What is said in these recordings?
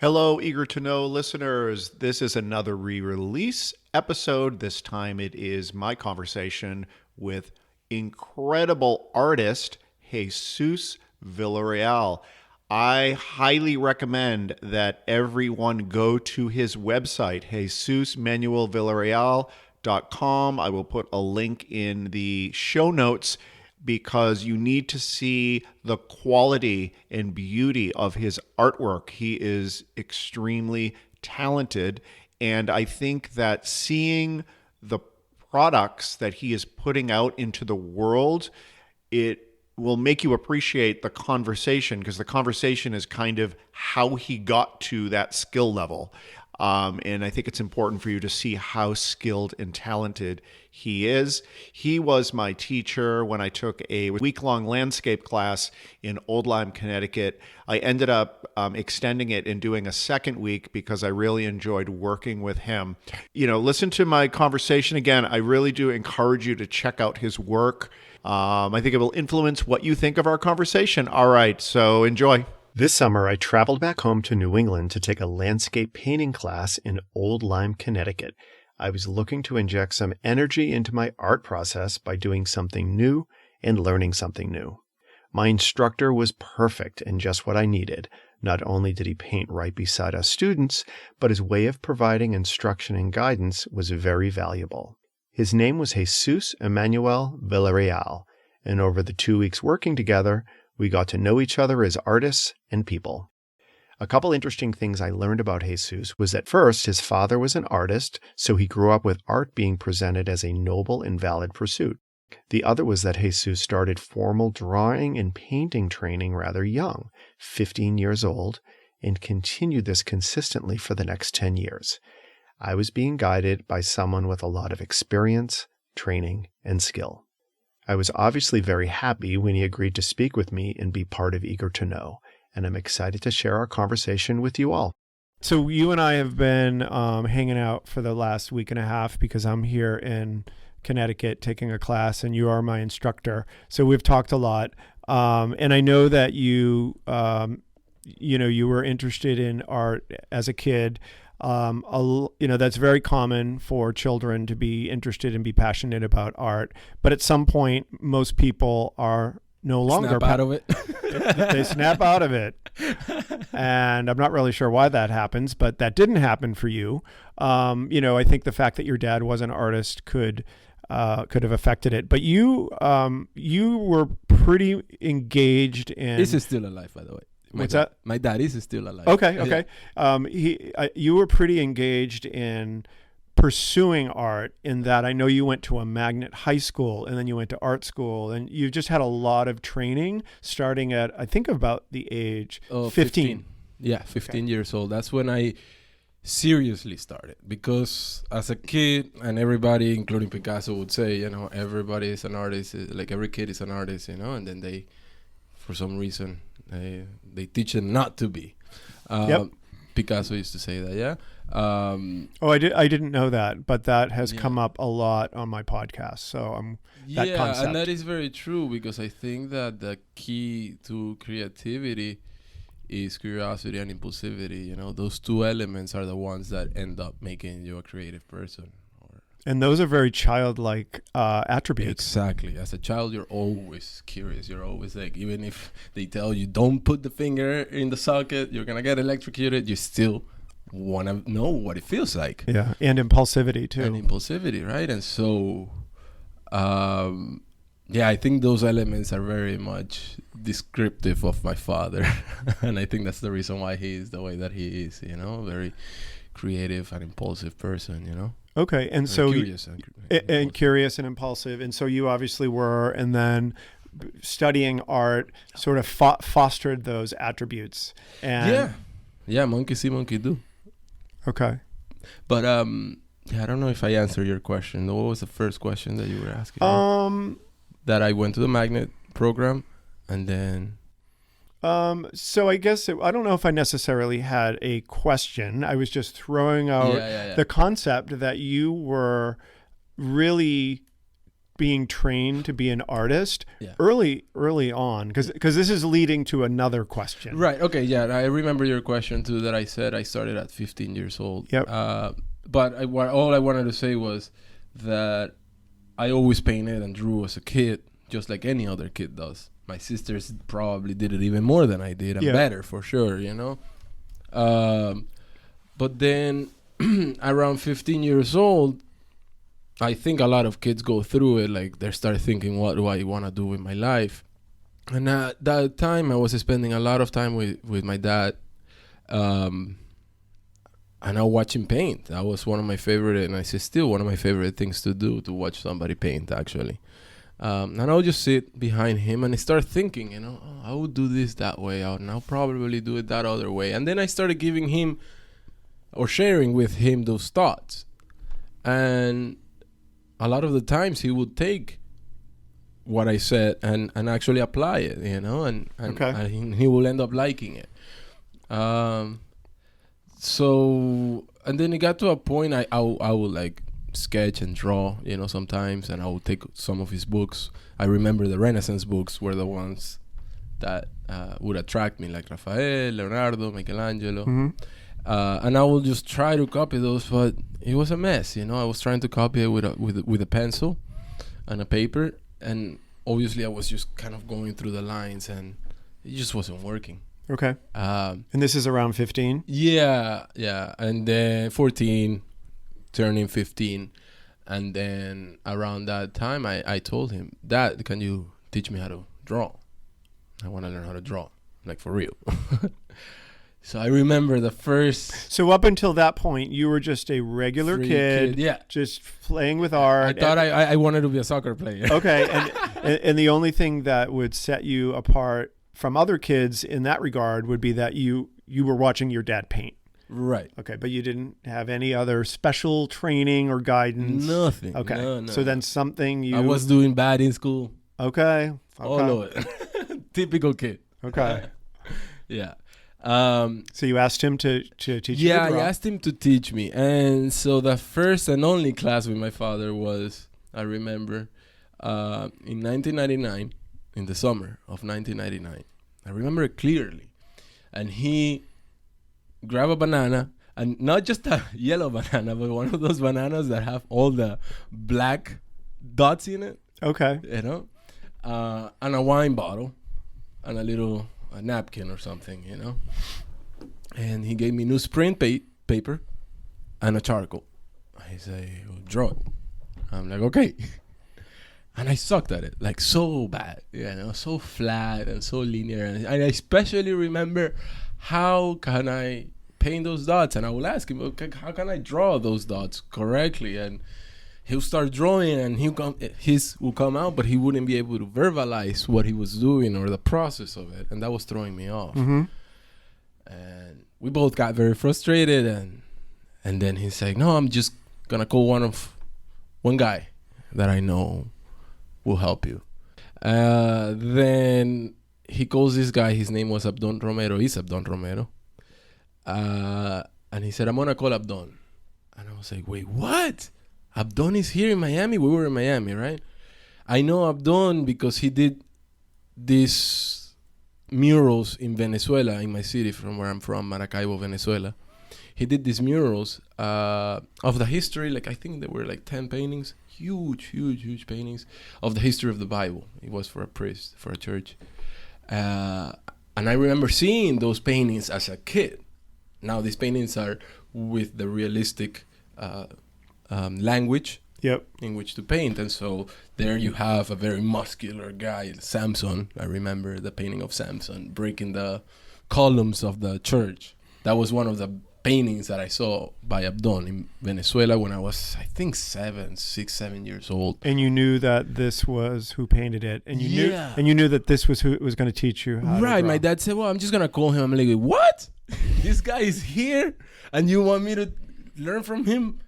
Hello, eager to know listeners. This is another re release episode. This time it is my conversation with incredible artist Jesus Villareal. I highly recommend that everyone go to his website, JesusManuelVillareal.com. I will put a link in the show notes because you need to see the quality and beauty of his artwork. He is extremely talented, and I think that seeing the products that he is putting out into the world, it will make you appreciate the conversation, because the conversation is kind of how he got to that skill level. And I think it's important for you to see how skilled and talented he is. He was my teacher when I took a week-long landscape class in Old Lyme, Connecticut. I ended up extending it and doing a second week because I really enjoyed working with him. Listen to my conversation again. I really do encourage you to check out his work. I think it will influence what you think of our conversation. All right, so enjoy. This summer, I traveled back home to New England to take a landscape painting class in Old Lyme, Connecticut. I was looking to inject some energy into my art process by doing something new and learning something new. My instructor was perfect and just what I needed. Not only did he paint right beside us students, but his way of providing instruction and guidance was very valuable. His name was Jesus Manuel Villareal, and over the 2 weeks working together, we got to know each other as artists and people. A couple interesting things I learned about Jesus was that first, his father was an artist, so he grew up with art being presented as a noble and valid pursuit. The other was that Jesus started formal drawing and painting training rather young, 15 years old, and continued this consistently for the next 10 years. I was being guided by someone with a lot of experience, training, and skill. I was obviously very happy when he agreed to speak with me and be part of Eager to Know, and I'm excited to share our conversation with you all. So you and I have been hanging out for the last week and a half because I'm here in Connecticut taking a class, and you are my instructor. So we've talked a lot, and I know that you were interested in art as a kid. That's very common for children to be interested and be passionate about art. But at some point, most people are no longer snap out of it. They snap out of it. And I'm not really sure why that happens, but that didn't happen for you. I think the fact that your dad was an artist could have affected it. But you were pretty engaged in... He's still alive, by the way. What's that? My dad is still alive. Okay. You were pretty engaged in pursuing art, in that I know you went to a magnet high school and then you went to art school, and you just had a lot of training starting at, I think, about the age 15. Yeah, 15 years old. That's when I seriously started, because as a kid, and everybody, including Picasso, would say, everybody is an artist, like every kid is an artist, and then they, for some reason, they teach them not to be. Yep. Picasso used to say that, yeah. I didn't know that, but that has come up a lot on my podcast. So that concept. And that is very true, because I think that the key to creativity is curiosity and impulsivity. Those two elements are the ones that end up making you a creative person. And those are very childlike attributes. Exactly. As a child, you're always curious. You're always like, even if they tell you don't put the finger in the socket, you're going to get electrocuted, you still want to know what it feels like. Yeah, and impulsivity too. And impulsivity, right? And so, I think those elements are very much descriptive of my father. And I think that's the reason why he is the way that he is, very creative and impulsive person, Okay, and so curious and impulsive, and so you obviously were, and then studying art sort of fostered those attributes. And monkey see, monkey do. Okay, but I don't know if I answered your question. What was the first question that you were asking? That I went to the magnet program, and then. So I guess I don't know if I necessarily had a question. I was just throwing out the concept that you were really being trained to be an artist Yeah. early on? Because this is leading to another question. Right. Okay. Yeah. I remember your question too. That I said I started at 15 years old. Yep. But all I wanted to say was that I always painted and drew as a kid, just like any other kid does. My sisters probably did it even more than I did, and better for sure. But then around 15 years old, I think a lot of kids go through it. Like they start thinking, what do I want to do with my life? And at that time, I was spending a lot of time with my dad. And I watch him paint. That was one of my favorite, and I say still one of my favorite things to do, to watch somebody paint, actually. And I'll just sit behind him and I start thinking, I would do this that way, and I'll probably do it that other way. And then I started giving him or sharing with him those thoughts. And a lot of the times he would take what I said and actually apply it, and he will end up liking it. So, and then it got to a point I would like sketch and draw, sometimes, and I would take some of his books. I remember the Renaissance books were the ones that would attract me, like Rafael, Leonardo, Michelangelo. Mm-hmm. And I will just try to copy those, but it was a mess, I was trying to copy it with a pencil and a paper, and obviously I was just kind of going through the lines, and it just wasn't working. Okay. And this is around 15? Yeah. And then 14, turning 15. And then around that time, I told him, Dad, can you teach me how to draw? I want to learn how to draw, like for real. So I remember the first... So up until that point, you were just a regular kid, just playing with art. I thought I wanted to be a soccer player. Okay. And the only thing that would set you apart from other kids in that regard would be that you were watching your dad paint. Right. Okay, but you didn't have any other special training or guidance? Nothing. Okay. No. So then I was doing bad in school. Okay. All of it. Typical kid. Okay. Yeah. So you asked him to teach you to draw? Yeah, I asked him to teach me. And so the first and only class with my father was, I remember, in 1999. In the summer of 1999. I remember it clearly. And he grabbed a banana, and not just a yellow banana, but one of those bananas that have all the black dots in it. Okay. And a wine bottle and a napkin or something, And he gave me newsprint paper and a charcoal. I say, draw it. I'm like, okay. And I sucked at it, like so bad, so flat and so linear. And I especially remember, how can I paint those dots? And I will ask him, okay, how can I draw those dots correctly? And he'll start drawing, and his will come out, but he wouldn't be able to verbalize what he was doing or the process of it. And that was throwing me off. Mm-hmm. And we both got very frustrated. And then he's like, no, I'm just going to call one guy that I know will help you. Then he calls this guy. His name was Abdon Romero. He's Abdon Romero. And he said, I'm going to call Abdon. And I was like, wait, what? Abdon is here in Miami? We were in Miami, right? I know Abdon because he did these murals in Venezuela, in my city from where I'm from, Maracaibo, Venezuela. He did these murals of the history. Like, I think there were like 10 paintings. Huge paintings of the history of the Bible. It was for a priest, for a church. And I remember seeing those paintings as a kid. Now these paintings are with the realistic language in which to paint. And so there you have a very muscular guy, Samson. I remember the painting of Samson breaking the columns of the church. That was one of the paintings that I saw by Abdon in Venezuela when I was, I think, 7 years old. And you knew that this was who painted it, and you knew that this was who was going to teach you how to draw. My dad said, well, I'm just going to call him. I'm like, what? This guy is here and you want me to learn from him?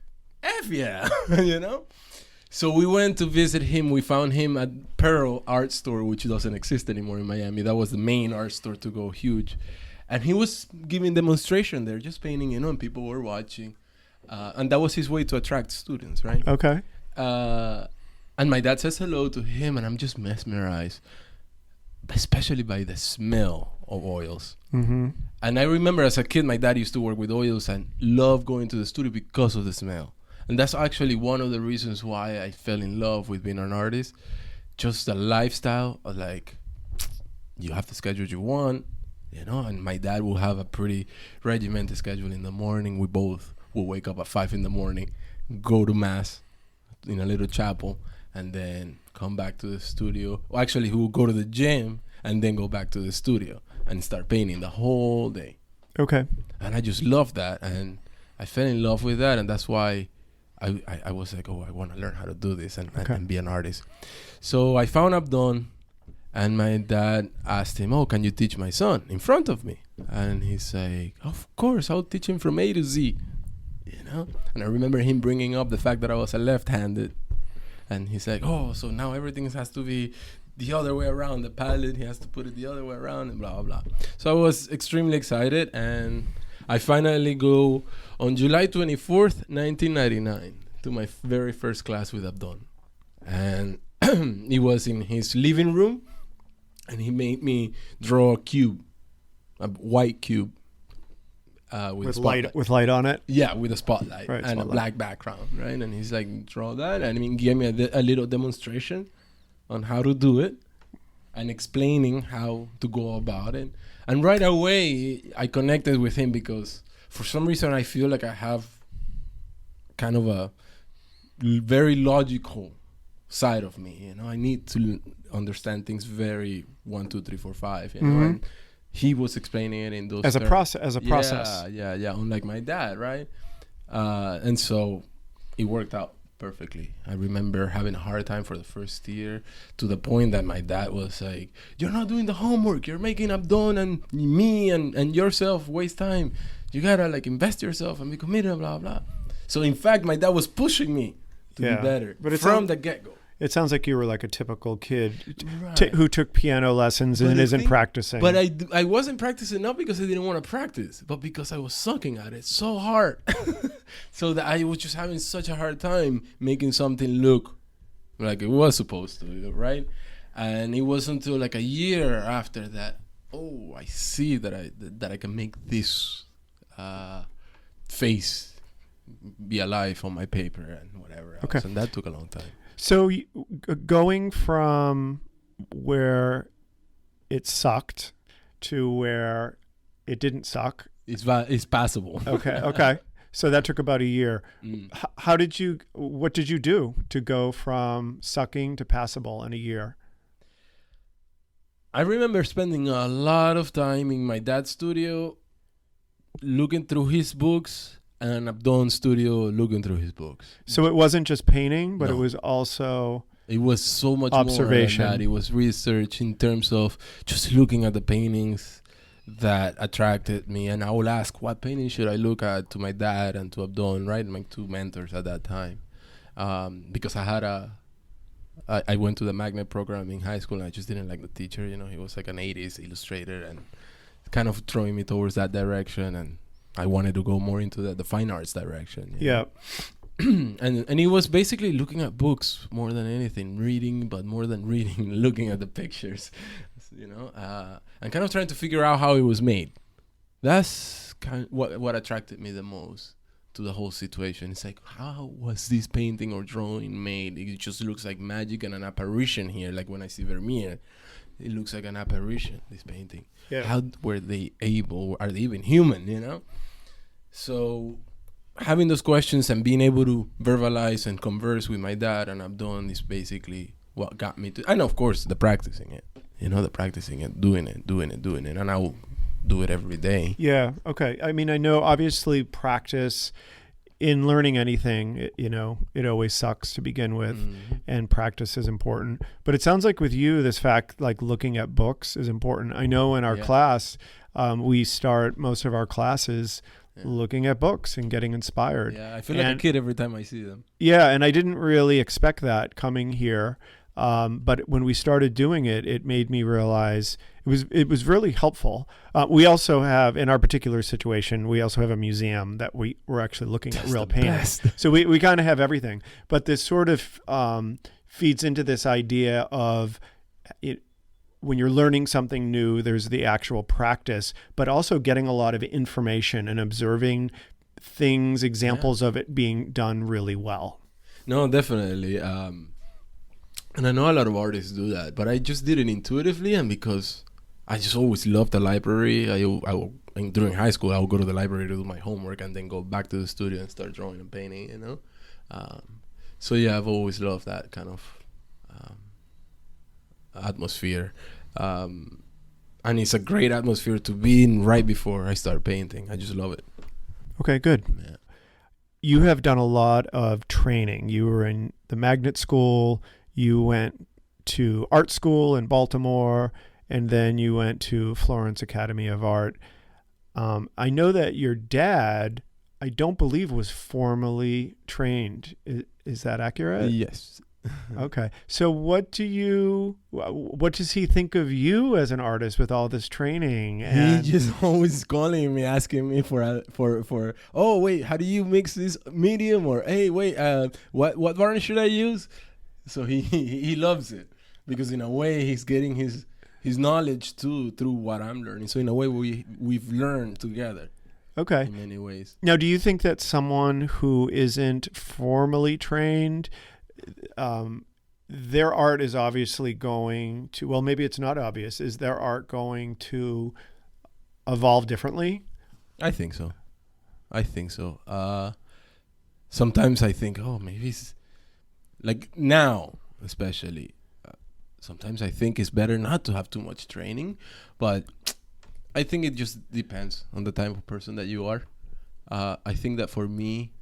F yeah. So we went to visit him. We found him at Pearl Art Store, which doesn't exist anymore in Miami. That was the main art store to go, huge. And he was giving demonstration there, just painting, and people were watching. And that was his way to attract students, right? Okay. And And my dad says hello to him, and I'm just mesmerized, especially by the smell of oils. Mm-hmm. And I remember as a kid, my dad used to work with oils and loved going to the studio because of the smell. And that's actually one of the reasons why I fell in love with being an artist. Just the lifestyle of like, you have the schedule you want, you know, and my dad will have a pretty regimented schedule in the morning. We both will wake up at 5 a.m, go to mass in a little chapel, and then come back to the studio. Well, actually, he will go to the gym and then go back to the studio and start painting the whole day. Okay. And I just love that. And I fell in love with that. And that's why I was like, oh, I want to learn how to do this and be an artist. So I found Abdon, and my dad asked him, oh, can you teach my son in front of me? And he's like, of course, I'll teach him from A to Z. You know? And I remember him bringing up the fact that I was a left-handed. And he's like, oh, so now everything has to be the other way around. The palette, he has to put it the other way around, and blah, blah, blah. So I was extremely excited, and I finally go on July 24th, 1999, to my very first class with Abdon. And he was in his living room, and he made me draw a cube, a white cube. With light on it. Yeah, with a spotlight, right, and a black background, right? And he's like, draw that, and he gave me a little demonstration on how to do it and explaining how to go about it. And right away, I connected with him because for some reason I feel like I have kind of a very logical side of me. You know, I need to understand things very 1, 2, 3, 4, 5. You know, and he was explaining it in those as a terms. process. Yeah. Unlike my dad, right? And so it worked out perfectly. I remember having a hard time for the first year, to the point that my dad was like, "You're not doing the homework. You're making Abdon and me and yourself waste time. You gotta like invest yourself and be committed, blah blah." So in fact, my dad was pushing me to be better, but from the get-go. It sounds like you were like a typical kid Right. who took piano lessons and isn't practicing. But I wasn't practicing not because I didn't want to practice, but because I was sucking at it so hard. So that I was just having such a hard time making something look like it was supposed to, right? And it wasn't until like a year after that, oh, I see that I can make this face be alive on my paper and whatever else. Okay. And that took a long time. So going from where it sucked to where it didn't suck. It's passable. Okay. So that took about a year. What did you do to go from sucking to passable in a year? I remember spending a lot of time in my dad's studio looking through his books, and Abdon's studio looking through his books. So it wasn't just painting, but No. it was also It was so much observation. more than that. It was research in terms of just looking at the paintings that attracted me. And I would ask, what painting should I look at, to my dad and to Abdon, right? My two mentors at that time. Because I went to the magnet program in high school, and I just didn't like the teacher. You know, he was like an 80s illustrator and kind of throwing me towards that direction. And I wanted to go more into the fine arts direction. Yeah. And he was basically looking at books more than anything, reading, but more than reading, looking at the pictures, you know, and kind of trying to figure out how it was made. That's kind of what attracted me the most to the whole situation. It's like, how was this painting or drawing made? It just looks like magic and an apparition here. Like when I see Vermeer, it looks like an apparition, this painting. Yeah. How were they able? Are they even human, you know? So having those questions and being able to verbalize and converse with my dad and Abdon is basically what got me to, and of course the practicing it, you know, doing it, and I will do it every day. Yeah. Okay. I mean, I know obviously practice in learning anything, it always sucks to begin with, and practice is important. But it sounds like with you, this fact, like looking at books is important. I know in our class, we start most of our classes looking at books and getting inspired. Yeah, I feel like a kid every time I see them. Yeah, and I didn't really expect that coming here. But when we started doing it, it made me realize it was really helpful. We also have, in our particular situation, we also have a museum that we're actually looking at real paintings. So we kind of have everything. But this sort of feeds into this idea of it, when you're learning something new, there's the actual practice, but also getting a lot of information and observing things, examples of it being done really well. No, definitely. And I know a lot of artists do that, but I just did it intuitively, and because I just always loved the library. During high school, I would go to the library to do my homework and then go back to the studio and start drawing and painting, you know? So yeah, I've always loved that kind of atmosphere. And it's a great atmosphere to be in right before I start painting. I just love it. Okay, good. Yeah. You have done a lot of training. You were in the magnet school, you went to art school in Baltimore, and then you went to Florence Academy of Art. I know that your dad, I don't believe, was formally trained. Is that accurate? Yes. Okay. So what does he think of you as an artist with all this training? And He just always calling me, asking me for oh wait, how do you mix this medium? Or hey wait, what varnish should I use? So he loves it, because in a way he's getting his knowledge too through what I'm learning. So in a way we've learned together. Okay. In many ways. Now, do you think that someone who isn't formally trained, their art is obviously going to, well, maybe it's not obvious, is their art going to evolve differently? I think so. Sometimes I think, oh, maybe it's like now, especially. Sometimes I think it's better not to have too much training, but I think it just depends on the type of person that you are. I think that for me,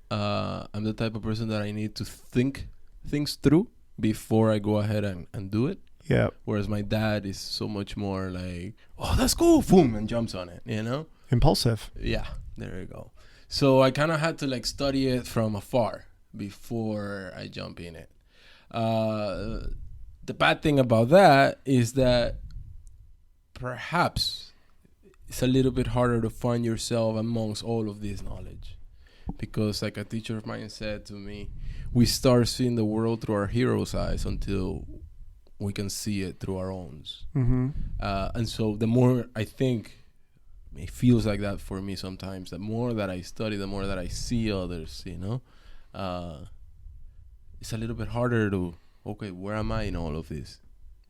I'm the type of person that I need to think things through before I go ahead and do it. Yeah. Whereas my dad is so much more like, oh, that's cool, boom, and jumps on it, you know? Impulsive. Yeah, there you go. So I kind of had to like study it from afar before I jump in it. The bad thing about that is that perhaps it's a little bit harder to find yourself amongst all of this knowledge, because like a teacher of mine said to me, we start seeing the world through our hero's eyes until we can see it through our own. Mm-hmm. And so the more I think, it feels like that for me sometimes, the more that I study, the more that I see others, you know, it's a little bit harder to, okay, where am I in all of this?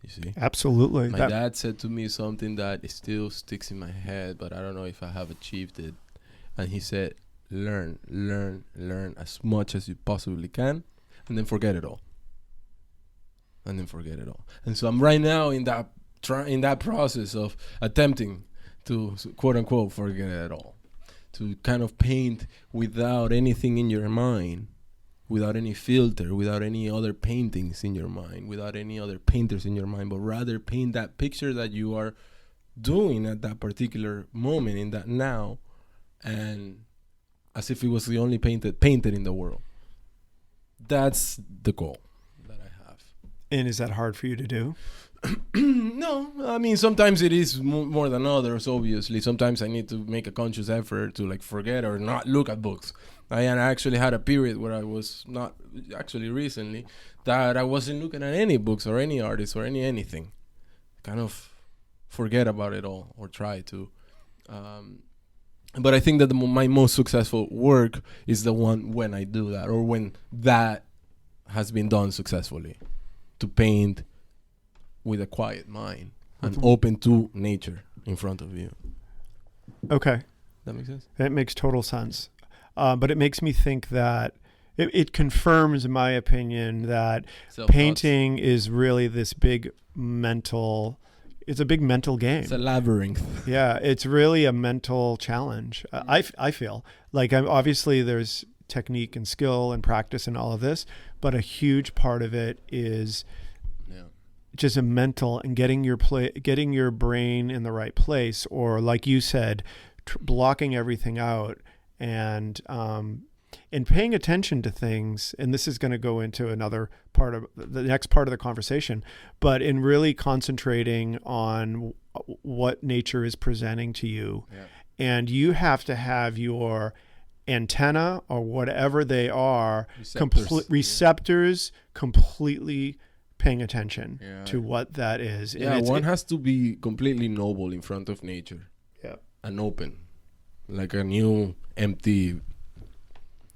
You see? Absolutely. My dad said to me something that still sticks in my head, but I don't know if I have achieved it. And he said, learn as much as you possibly can, and then forget it all. And so I'm right now in that process of attempting to, quote unquote, forget it all. To kind of paint without anything in your mind, without any filter, without any other paintings in your mind, without any other painters in your mind, but rather paint that picture that you are doing at that particular moment, in that now, and as if it was the only painted in the world. That's the goal that I have. And is that hard for you to do? No, I mean, sometimes it is more than others, obviously. Sometimes I need to make a conscious effort to like forget or not look at books. I actually had a period where I was not, actually recently, that I wasn't looking at any books or any artists or anything. Kind of forget about it all, or try to. But I think that my most successful work is the one when I do that, or when that has been done successfully. To paint with a quiet mind and open to nature in front of you. Okay. That makes sense? That makes total sense. But it makes me think that it confirms, in my opinion, that painting is really this big mental, it's a big mental game. It's a labyrinth. Yeah, it's really a mental challenge. I feel like obviously there's technique and skill and practice and all of this, but a huge part of it is just a mental, and getting your brain in the right place, or like you said, blocking everything out, and paying attention to things. And this is going to go into another part of the next part of the conversation, but in really concentrating on what nature is presenting to you. Yeah. And you have to have your antenna or whatever they are, Receptors. completely paying attention Yeah. to what that is. Yeah, And one has to be completely noble in front of nature. Yeah. And open. Like a new empty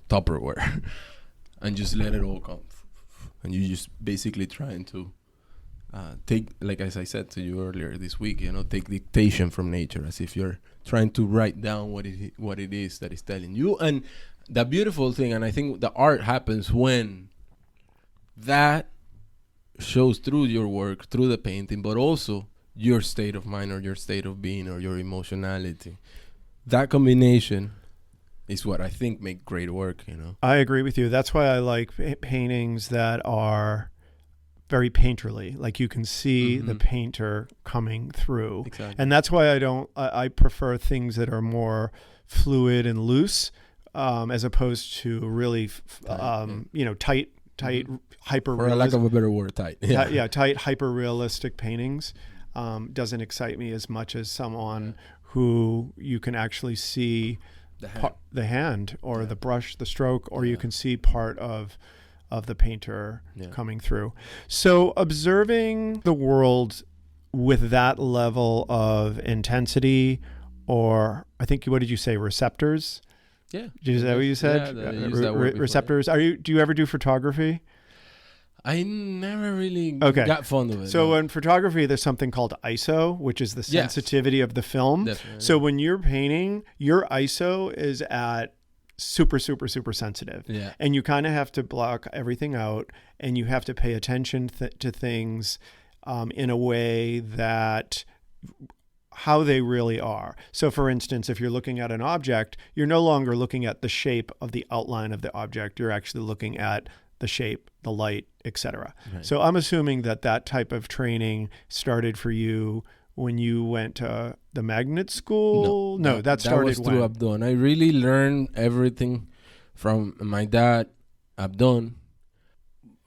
Tupperware. And just let it all come. And you just basically trying to take, like as I said to you earlier this week, take dictation from nature, as if you're trying to write down what it is that is telling you. And the beautiful thing, and I think the art happens when that shows through your work, through the painting, but also your state of mind or your state of being or your emotionality. That combination is what I think make great work, I agree with you. That's why I like paintings that are very painterly. Like you can see the painter coming through. Exactly. And that's why I prefer things that are more fluid and loose, as opposed to really, tight, hyper. For a lack of a better word, tight. Yeah, tight, hyper realistic paintings. Doesn't excite me as much as someone who you can actually see the hand or the brush, the stroke, or you can see part of the painter coming through. So observing the world with that level of intensity, or I think, what did you say, receptors? Yeah. Is that what you said? Yeah, use that word before. Receptors. Do you ever do photography? I never really got fond of it. So in photography, there's something called ISO, which is the sensitivity of the film. Definitely. So when you're painting, your ISO is at super, super, super sensitive. Yeah. And you kind of have to block everything out, and you have to pay attention to things in a way that how they really are. So for instance, if you're looking at an object, you're no longer looking at the shape of the outline of the object. You're actually looking at the shape, the light, etc. Right. So I'm assuming that type of training started for you when you went to the magnet school. No, that started was through when? Abdon. I really learned everything from my dad, Abdon.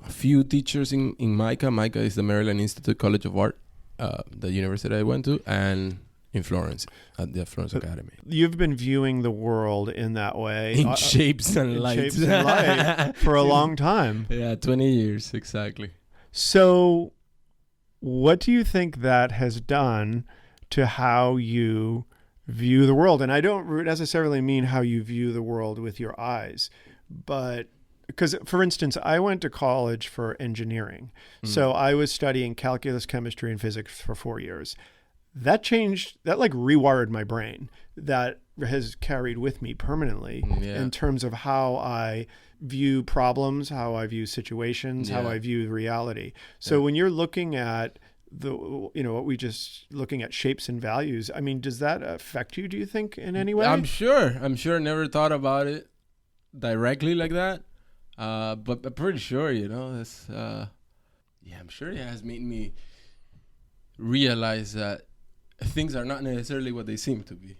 A few teachers in MICA. MICA is the Maryland Institute College of Art, the university I went to, and in Florence at the Florence Academy. You've been viewing the world in that way, In shapes and lights. shapes and light for a long time. Yeah, 20 years exactly. So what do you think that has done to how you view the world? And I don't necessarily mean how you view the world with your eyes, but because, for instance, I went to college for engineering. So I was studying calculus, chemistry, and physics for 4 years. That changed, that like rewired my brain. That has carried with me permanently in terms of how I view problems, how I view situations, how I view reality. So when you're looking at what we just looking at shapes and values, I mean, does that affect you, do you think, in any way? I'm sure. Never thought about it directly like that. But I'm pretty sure, that's, I'm sure it has made me realize that things are not necessarily what they seem to be.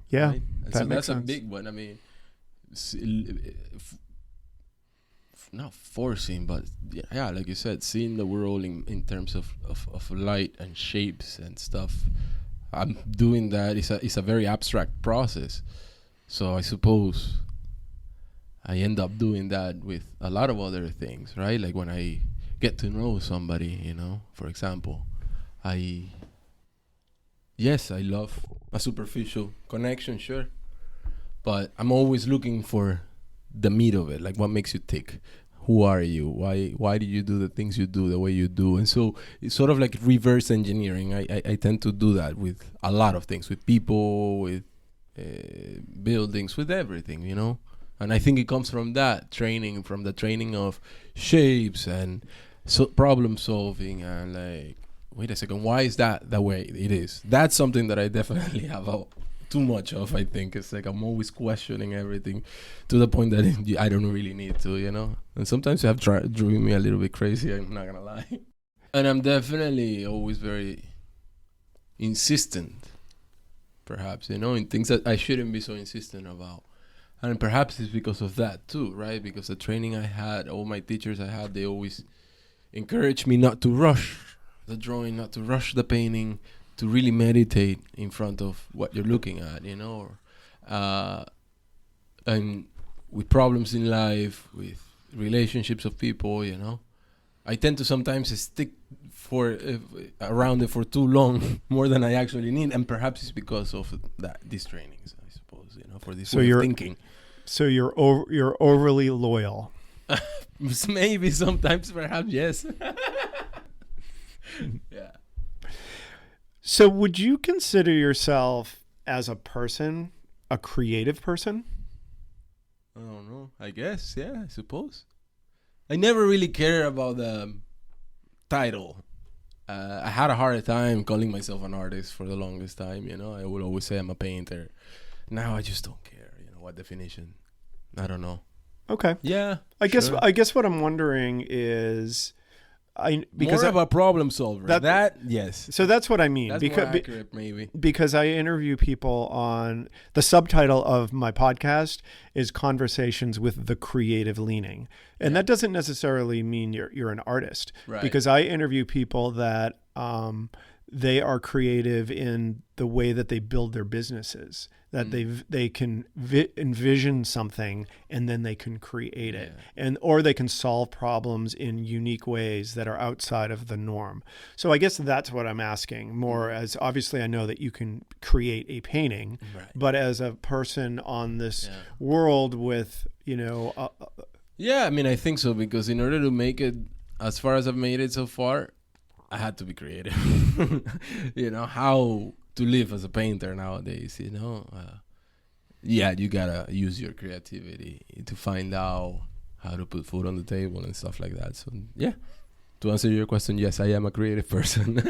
Yeah, right? that makes that's sense. a big one. I mean, not forcing, but like you said, seeing the world in terms of light and shapes and stuff. I'm doing that. It's a very abstract process. So I suppose I end up doing that with a lot of other things, right? Like when I get to know somebody, for example, I love a superficial connection, sure. But I'm always looking for the meat of it, like what makes you tick. Who are you? Why do you do the things you do the way you do? And so it's sort of like reverse engineering. I tend to do that with a lot of things, with people, with buildings, with everything, And I think it comes from that training, from the training of shapes and problem solving and like, wait a second, why is that the way it is? That's something that I definitely have too much of, I think. It's like I'm always questioning everything to the point that I don't really need to, And sometimes you have driven me a little bit crazy, I'm not going to lie. And I'm definitely always very insistent, perhaps, in things that I shouldn't be so insistent about. And perhaps it's because of that too, right? Because the training I had, all my teachers I had, they always encouraged me not to rush the drawing, not to rush the painting, to really meditate in front of what you're looking at, and with problems in life, with relationships of people, you know, I tend to sometimes stick for around it for too long, more than I actually need, and perhaps it's because of these trainings, I suppose, you know, for this way of thinking. So you're overly loyal. Maybe sometimes, perhaps, yes. Yeah. So would you consider yourself as a person a creative person? I don't know. I guess, yeah, I suppose. I never really cared about the title. I had a hard time calling myself an artist for the longest time, you know. I would always say I'm a painter. Now I just don't care, you know, what definition. I don't know. Okay. Yeah. I guess what I'm wondering is more of a problem solver. That yes. So that's what I mean. That's more accurate, maybe. Because I interview people on the subtitle of my podcast is Conversations with the Creative Leaning. And that doesn't necessarily mean you're an artist. Right. Because I interview people that they are creative in the way that they build their businesses, that they can envision something and then they can create it, or they can solve problems in unique ways that are outside of the norm. So I guess that's what I'm asking more, as obviously I know that you can create a painting, but as a person on this world with, you know, yeah, I mean, I think so, because in order to make it as far as I've made it so far, I had to be creative. You know, how to live as a painter nowadays, you know. You gotta use your creativity to find out how to put food on the table and stuff like that. So, yeah, to answer your question, yes, I am a creative person.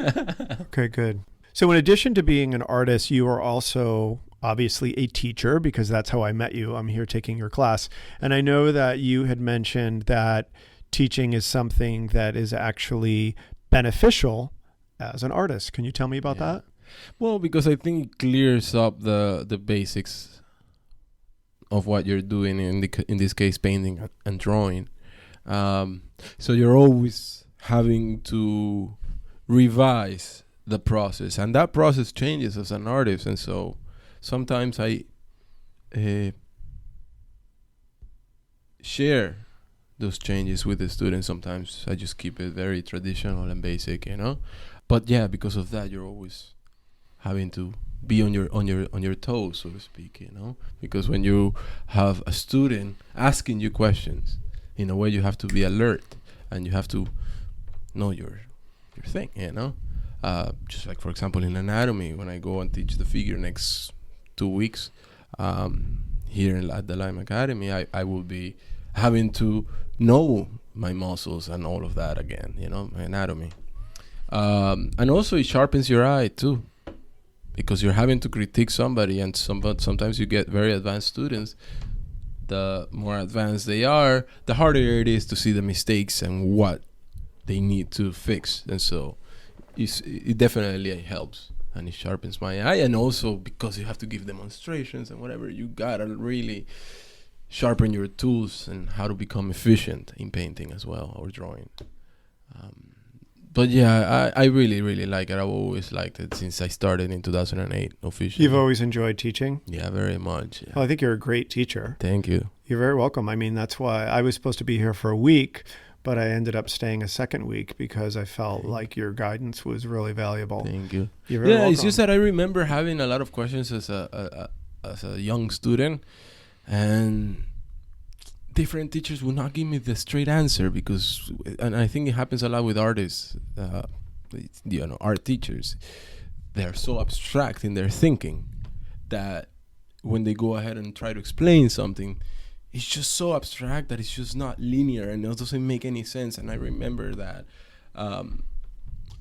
Okay, good. So in addition to being an artist, you are also obviously a teacher, because that's how I met you. I'm here taking your class. And I know that you had mentioned that teaching is something that is actually beneficial as an artist. Can you tell me about that? Well, because I think it clears up the basics of what you're doing, in this case, painting and drawing. So you're always having to revise the process, and that process changes as an artist. And so sometimes I share those changes with the students. Sometimes I just keep it very traditional and basic, you know. But yeah, because of that, you're always having to be on your toes, so to speak, you know. Because when you have a student asking you questions, in a way, you have to be alert and you have to know your thing, you know. Just like, for example, in anatomy, when I go and teach the figure next 2 weeks here at the Lime Academy, I will be having to know my muscles and all of that again, you know, my anatomy. And also it sharpens your eye too, because you're having to critique somebody, and sometimes you get very advanced students. The more advanced they are, the harder it is to see the mistakes and what they need to fix. And so it definitely helps, and it sharpens my eye. And also because you have to give demonstrations and whatever, you gotta really sharpen your tools and how to become efficient in painting as well, or drawing. But yeah, I really, really like it. I've always liked it since I started in 2008 officially. You've always enjoyed teaching? Yeah, very much. Yeah. Well, I think you're a great teacher. Thank you. You're very welcome. I mean, that's why I was supposed to be here for a week, but I ended up staying a second week because I felt like your guidance was really valuable. Thank you. You're very welcome. It's just that I remember having a lot of questions as a young student, and different teachers would not give me the straight answer, because, and I think it happens a lot with artists, you know, art teachers. They're so abstract in their thinking that when they go ahead and try to explain something, it's just so abstract that it's just not linear, and it doesn't make any sense. And I remember that.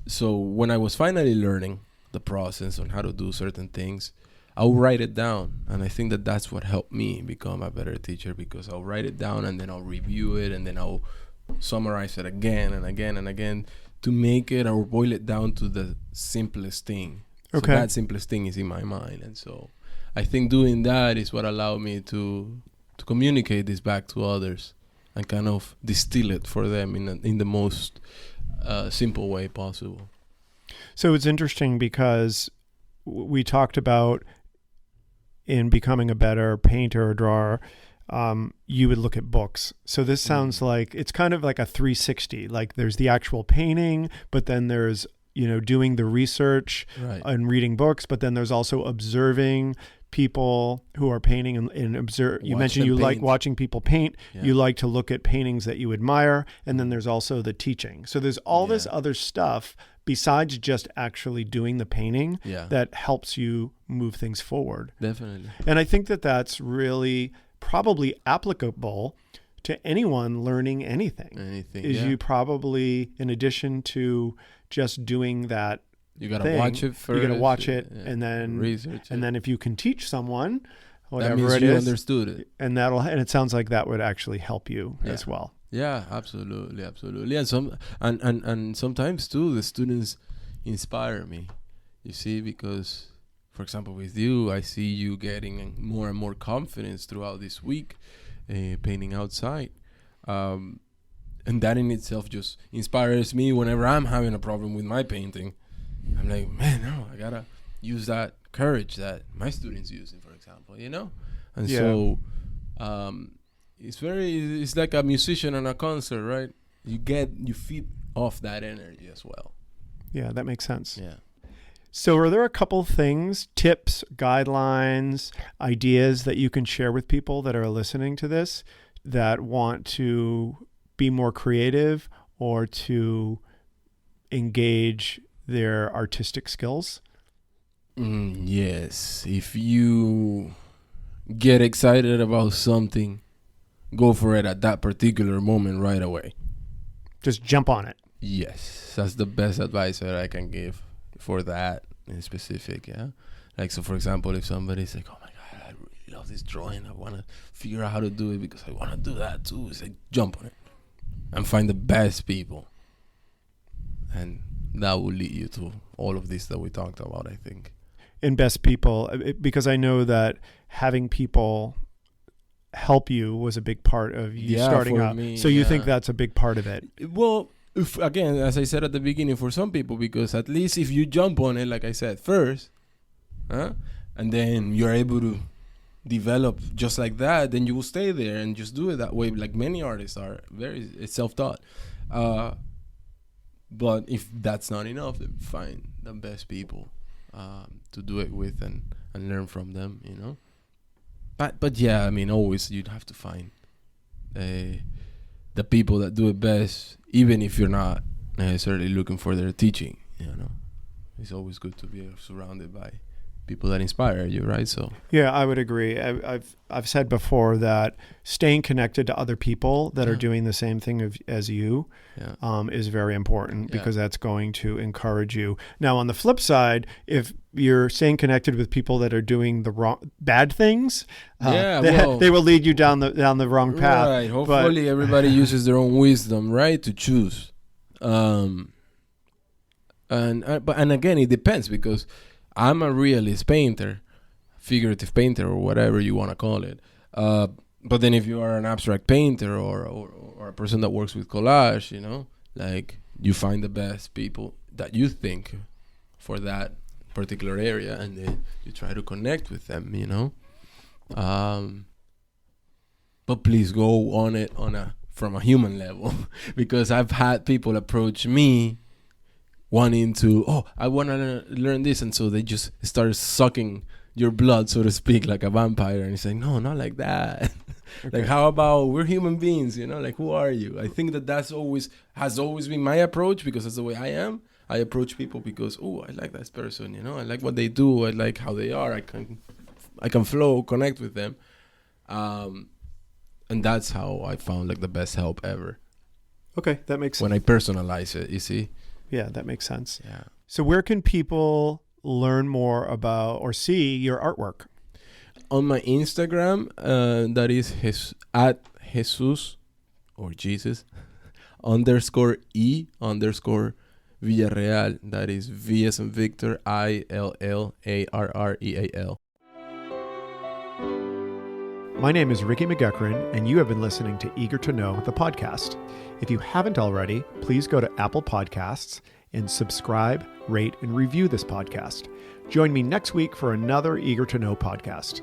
So when I was finally learning the process on how to do certain things, I'll write it down, and I think that that's what helped me become a better teacher, because I'll write it down and then I'll review it and then I'll summarize it again and again and again to make it or boil it down to the simplest thing. Okay. So that simplest thing is in my mind, and so I think doing that is what allowed me to communicate this back to others and kind of distill it for them in the most simple way possible. So it's interesting because we talked about in becoming a better painter or drawer, you would look at books. So this sounds like it's kind of like a 360. Like there's the actual painting, but then there's, doing the research and reading books, but then there's also observing people who are painting and observe. You mentioned you like watching people paint. Yeah. You like to look at paintings that you admire. And then there's also the teaching. So there's all this other stuff besides just actually doing the painting that helps you move things forward. Definitely. And I think that that's really probably applicable to anyone learning anything. You probably, in addition to just doing that, you got to watch it first. You got to watch it and then research it. And then if you can teach someone, whatever that means it you is, understood it. And it sounds like that would actually help you as well. Yeah, absolutely. And sometimes too, the students inspire me. You see, because for example, with you, I see you getting more and more confidence throughout this week, painting outside. And that in itself just inspires me whenever I'm having a problem with my painting. I'm like, man, no, I gotta use that courage that my students using, for example, And so, it's like a musician on a concert, right? You feed off that energy as well. Yeah, that makes sense. Yeah. So are there a couple things, tips, guidelines, ideas that you can share with people that are listening to this that want to be more creative or to engage their artistic skills? Yes. If you get excited about something, go for it at that particular moment right away. Just jump on it. Yes. That's the best advice that I can give for that in specific, yeah? Like, so for example, if somebody's like, oh my God, I really love this drawing. I want to figure out how to do it because I want to do that too. It's like, jump on it and find the best people. And that will lead you to all of this that we talked about, I think. And best people, because I know that having people help you was a big part of you starting up. So you think that's a big part of it? Well, again, as I said at the beginning, for some people, because at least if you jump on it, like I said, first, and then you're able to develop just like that, then you will stay there and just do it that way. Like many artists are very self-taught. But if that's not enough, then find the best people to do it with and learn from them, But yeah, I mean, always you'd have to find the people that do it best, even if you're not necessarily looking for their teaching, It's always good to be surrounded by people that inspire you, right? So yeah, I would agree. I've said before that staying connected to other people that are doing the same thing as you is very important because that's going to encourage you. Now, on the flip side, if you're staying connected with people that are doing the bad things, they will lead you down the wrong path. Right. Hopefully, everybody uses their own wisdom, right, to choose. And again, it depends because I'm a realist painter, figurative painter, or whatever you want to call it. But then if you are an abstract painter or a person that works with collage, like you find the best people that you think for that particular area, and then you try to connect with them, But please go on it from a human level, because I've had people approach me wanting to, I want to learn this. And so they just start sucking your blood, so to speak, like a vampire. And it's like, no, not like that. Okay. Like, how about we're human beings, like, who are you? I think has always been my approach, because that's the way I am. I approach people because, I like this person, I like what they do. I like how they are. I can flow, connect with them. And that's how I found like the best help ever. Okay, that makes sense. When I personalize it, you see? Yeah, that makes sense. Yeah. So where can people learn more about or see your artwork? On my Instagram, that is at Jesus or Jesus _E_ Villareal. That is V as in Victor, ILLARREAL. My name is Ricky McGuckran, and you have been listening to Eager to Know, the podcast. If you haven't already, please go to Apple Podcasts and subscribe, rate, and review this podcast. Join me next week for another Eager to Know podcast.